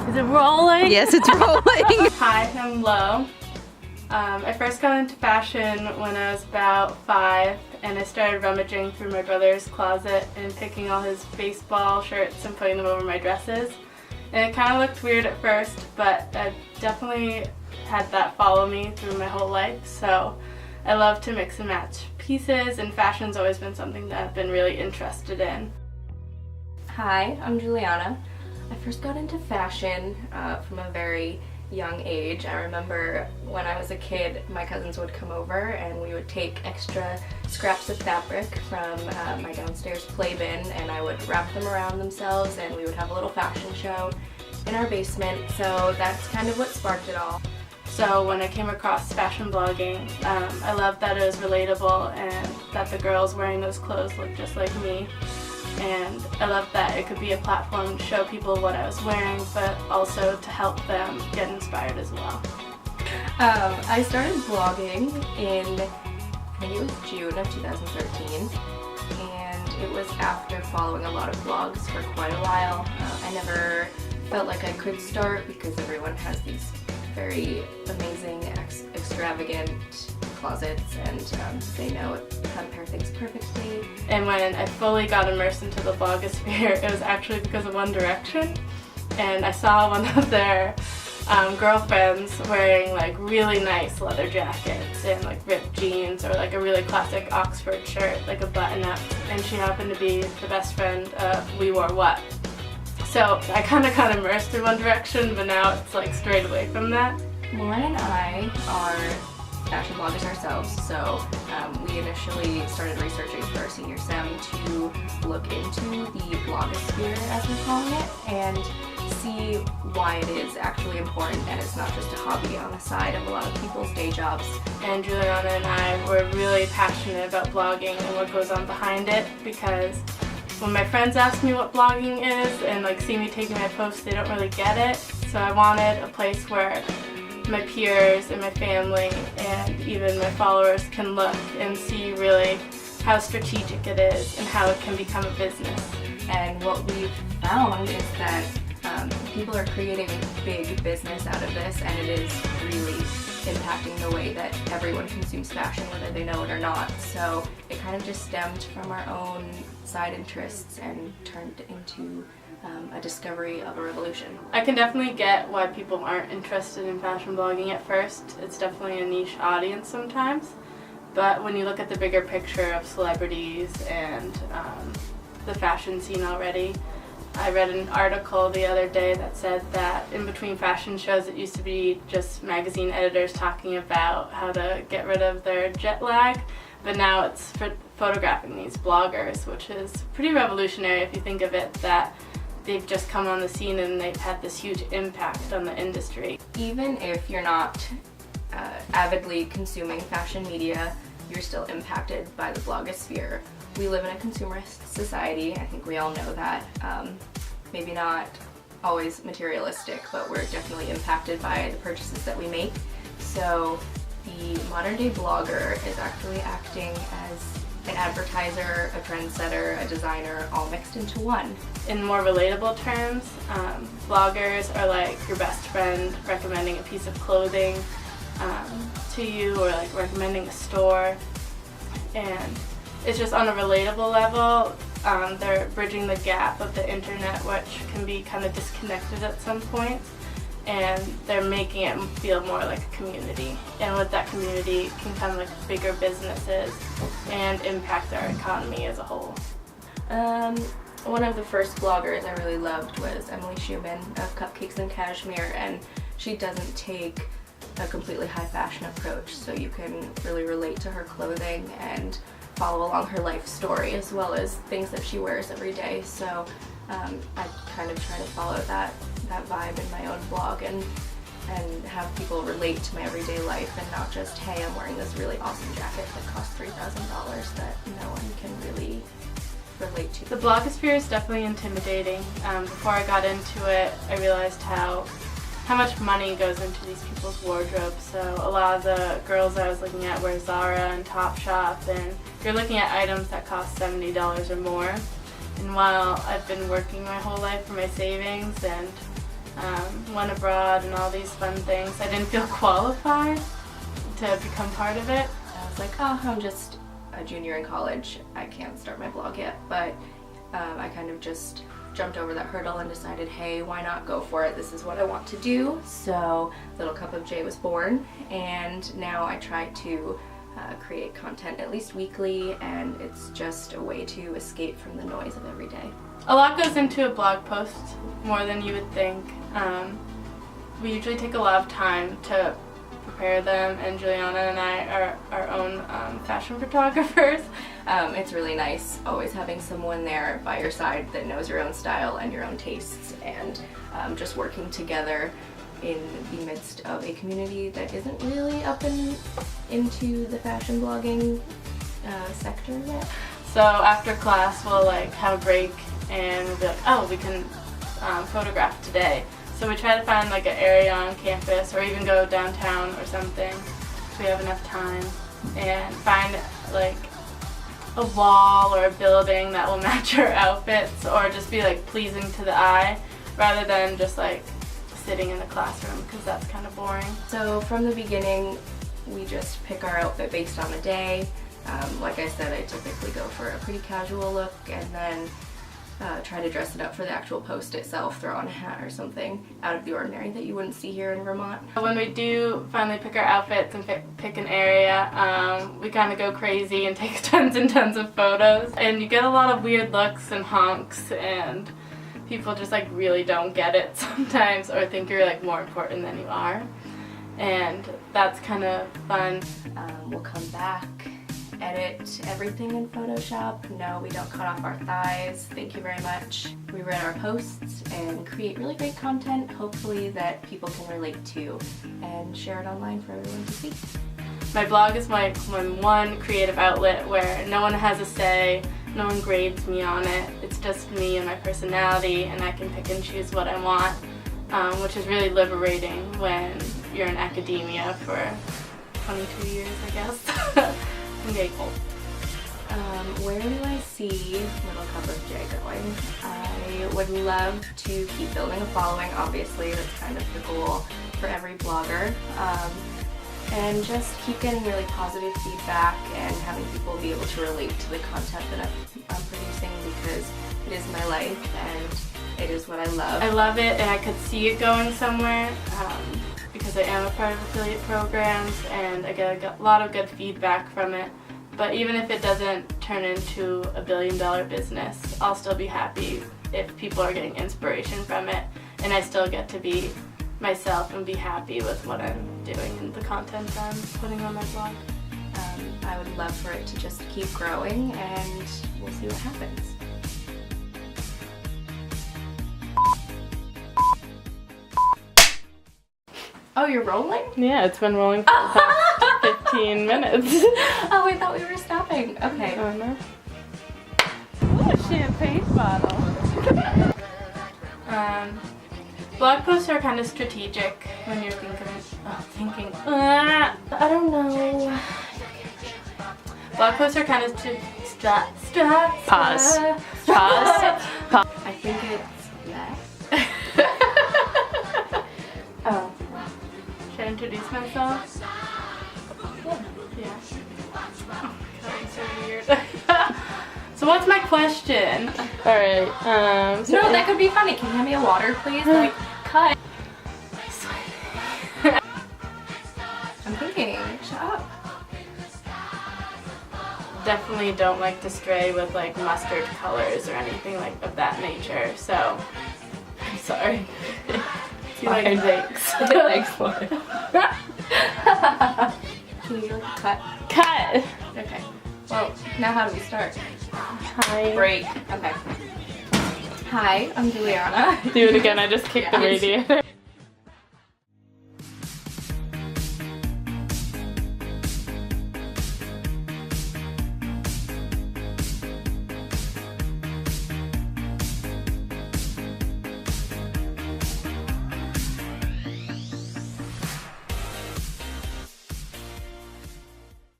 Is it rolling? Yes, it's rolling. Hi, I'm Lo. I first got into fashion when I was about 5, and I started rummaging through my brother's closet and picking all his baseball shirts and putting them over my dresses. And it kind of looked weird at first, but I definitely had that follow me through my whole life. So I love to mix and match pieces, and fashion's always been something that I've been really interested in. Hi, I'm Juliana. I first got into fashion from a very young age. I remember when I was a kid, my cousins would come over and we would take extra scraps of fabric from my downstairs play bin, and I would wrap them around themselves, and we would have a little fashion show in our basement. So that's kind of what sparked it all. So when I came across fashion blogging, I loved that it was relatable and that the girls wearing those clothes looked just like me. And I loved that it could be a platform to show people what I was wearing, but also to help them get inspired as well. I started blogging in, I think it was June of 2013, and it was after following a lot of blogs for quite a while. I never felt like I could start because everyone has these very amazing, extravagant closets, and they know how to pair things perfectly. And when I fully got immersed into the blogosphere, it was actually because of One Direction. And I saw one of their girlfriends wearing like really nice leather jackets and like ripped jeans, or like a really classic Oxford shirt, like a button-up, and she happened to be the best friend of We Wore What. So I kind of got immersed in One Direction, but now it's like straight away from that. Lauren and I are fashion bloggers ourselves, so we initially started researching for our senior sem to look into the blogosphere, as we're calling it, and see why it is actually important and it's not just a hobby on the side of a lot of people's day jobs. And Juliana and I were really passionate about blogging and what goes on behind it, because when my friends ask me what blogging is and like see me taking my posts, they don't really get it. So I wanted a place where my peers and my family and even my followers can look and see really how strategic it is and how it can become a business. And what we've found is that people are creating big business out of this, and it is really impacting the way that everyone consumes fashion, whether they know it or not. So it kind of just stemmed from our own side interests and turned into a discovery of a revolution. I can definitely get why people aren't interested in fashion blogging at first. It's definitely a niche audience sometimes, but when you look at the bigger picture of celebrities and the fashion scene already, I read an article the other day that said that in between fashion shows it used to be just magazine editors talking about how to get rid of their jet lag, but now it's photographing these bloggers, which is pretty revolutionary if you think of it, that they've just come on the scene and they've had this huge impact on the industry. Even if you're not avidly consuming fashion media, you're still impacted by the blogosphere. We live in a consumerist society, I think we all know that. Maybe not always materialistic, but we're definitely impacted by the purchases that we make. So the modern day blogger is actually acting as an advertiser, a trendsetter, a designer, all mixed into one. In more relatable terms, bloggers are like your best friend recommending a piece of clothing to you, or like recommending a store, and it's just on a relatable level. They're bridging the gap of the internet, which can be kind of disconnected at some point, and they're making it feel more like a community. And with that community can come like bigger businesses and impact our economy as a whole. One of the first bloggers I really loved was Emily Schumann of Cupcakes and Cashmere, and she doesn't take a completely high fashion approach, so you can really relate to her clothing and follow along her life story, as well as things that she wears every day. So I kind of try to follow that vibe in my own blog and have people relate to my everyday life, and not just, hey, I'm wearing this really awesome jacket that costs $3,000 that no one can really relate to. The blogosphere is definitely intimidating. Before I got into it, I realized how much money goes into these people's wardrobes. So a lot of the girls I was looking at wear Zara and Topshop, and you're looking at items that cost $70 or more. And while I've been working my whole life for my savings and went abroad and all these fun things. I didn't feel qualified to become part of it. I was like, oh, I'm just a junior in college. I can't start my blog yet, but I kind of just jumped over that hurdle and decided, hey, why not go for it? This is what I want to do. So Little Cup of J was born, and now I try to create content at least weekly, and it's just a way to escape from the noise of every day. A lot goes into a blog post, more than you would think. We usually take a lot of time to prepare them, and Juliana and I are our own fashion photographers. It's really nice always having someone there by your side that knows your own style and your own tastes, and just working together in the midst of a community that isn't really up into the fashion blogging sector yet. So after class we'll like have a break and we'll be like, oh, we can photograph today. So we try to find like an area on campus or even go downtown or something if we have enough time, and find like a wall or a building that will match our outfits or just be like pleasing to the eye, rather than just like sitting in the classroom, because that's kind of boring. So from the beginning we just pick our outfit based on the day. Like I said, I typically go for a pretty casual look and then try to dress it up for the actual post itself, throw on a hat or something out of the ordinary that you wouldn't see here in Vermont. When we do finally pick our outfits and pick an area, we kind of go crazy and take tons and tons of photos, and you get a lot of weird looks and honks, and people just like really don't get it sometimes or think you're like more important than you are, and that's kind of fun. We'll come back, edit everything in Photoshop. No, we don't cut off our thighs. Thank you very much. We write our posts and create really great content, hopefully that people can relate to, and share it online for everyone to see. My blog is my one creative outlet where no one has a say, no one grades me on it. It's just me and my personality, and I can pick and choose what I want, which is really liberating when you're in academia for 22 years, I guess. I'm grateful. Where do I see Little Cup of J going? I would love to keep building a following, obviously. That's kind of the goal for every blogger. And just keep getting really positive feedback and having people be able to relate to the content that I'm producing, because it is my life and it is what I love. I love it, and I could see it going somewhere because I am a part of affiliate programs and I get a lot of good feedback from it. But even if it doesn't turn into a billion-dollar business, I'll still be happy if people are getting inspiration from it, and I still get to be myself and be happy with what I'm doing and the content I'm putting on my blog. I would love for it to just keep growing, and we'll see what happens. Oh, you're rolling? Yeah, it's been rolling for the past 15 minutes. Oh, I thought we were stopping. Okay. Oh no. Ooh, a champagne bottle. Blog posts are kind of strategic when you're thinking, I don't know. Blog posts are kind of Pause. I think it's that. Oh. Should I introduce myself? Yeah. Oh, God, I'm so weird. So what's my question? Alright, No, that could be funny. Can you hand me a water, please? Like, cut. I'm thinking. Shut up. Definitely don't like to stray with like mustard colors or anything like of that nature, so I'm sorry. Fine. Thanks. Thanks for it. Can you like cut? Cut! Okay. Well, now how do we start? Hi. Break. Okay. Hi, I'm Juliana. Do it again, I just kicked the Yes. radiator.